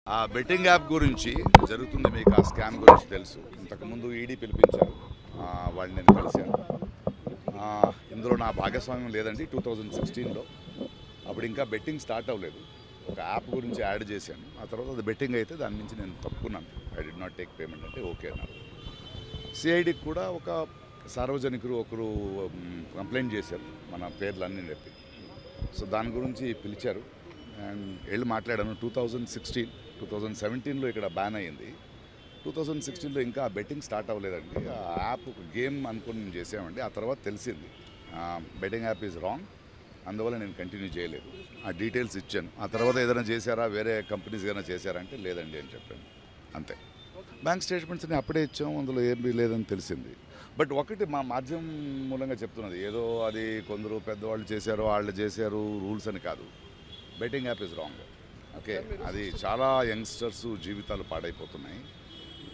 ఆ betting app గురించి జరుగుతుంది, మీకు ఆ స్కామ్ గురించి తెలుసు. ఇంతకుముందు ఈడీ పిలిపించారు, వాళ్ళని నేను కలిశాను. ఇందులో నా భాగస్వామ్యం లేదండి. 2016లో అప్పుడు ఇంకా బెట్టింగ్ స్టార్ట్ అవ్వలేదు. ఒక యాప్ గురించి యాడ్ చేశాను. ఆ తర్వాత అది బెట్టింగ్ అయితే దాని నుంచి నేను తప్పుకున్నాను. I did not take payment అంటే ఓకే అన్నారు. సిఐడికి కూడా ఒక సార్వజనికులు ఒకరు కంప్లైంట్ చేశారు, మన పేర్లన్నీ చెప్పి. సో దాని గురించి పిలిచారు అండ్ వెళ్ళి మాట్లాడాను. 2017లో ఇక్కడ బ్యాన్ అయ్యింది. 2016లో ఇంకా బెట్టింగ్ స్టార్ట్ అవ్వలేదండి. ఆ యాప్ ఒక గేమ్ అనుకుని మేము చేసామండి. ఆ తర్వాత తెలిసింది బెట్టింగ్ యాప్ ఈజ్ రాంగ్, అందువల్ల నేను కంటిన్యూ చేయలేదు. ఆ డీటెయిల్స్ ఇచ్చాను. ఆ తర్వాత ఏదైనా చేశారా, వేరే కంపెనీస్ ఏదైనా చేశారా అంటే లేదండి అని చెప్పాను, అంతే. బ్యాంక్ స్టేట్మెంట్స్ని అప్పుడే ఇచ్చాము, అందులో ఏమీ లేదని తెలిసింది. బట్ ఒకటి మా మాధ్యమం మూలంగా చెప్తున్నది, ఏదో అది కొందరు పెద్దవాళ్ళు చేశారు, వాళ్ళు చేశారు రూల్స్ అని కాదు. Betting app is wrong. Okay, అది చాలా యంగ్స్టర్స్ జీవితాలు పాడైపోతున్నాయి.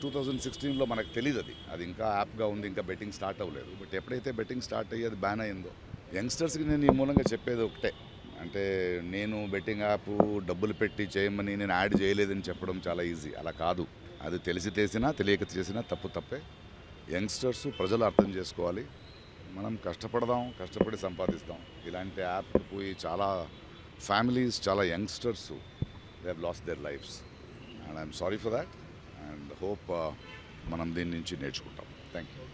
2016లో మనకు తెలియదు, అది ఇంకా యాప్గా ఉంది, ఇంకా బెట్టింగ్ స్టార్ట్ అవ్వలేదు. బట్ ఎప్పుడైతే బెట్టింగ్ స్టార్ట్ అయ్యి అది బ్యాన్ అయిందో, యంగ్స్టర్స్కి నేను ఈ మూలంగా చెప్పేది ఒకటే, అంటే నేను బెట్టింగ్ యాప్ డబ్బులు పెట్టి చేయమని నేను యాడ్ చేయలేదని చెప్పడం చాలా ఈజీ. అలా కాదు, అది తెలిసి చేసినా తెలియక చేసినా తప్పు తప్పే. యంగ్స్టర్స్ ప్రజలు అర్థం చేసుకోవాలి. మనం కష్టపడదాం, కష్టపడి సంపాదిస్తాం. ఇలాంటి యాప్ పోయి చాలా ఫ్యామిలీస్, చాలా youngsters they have lost there lifes and I'm sorry for that and hope మనం దీని నుంచి నేర్చుకుంటాం. Thank you.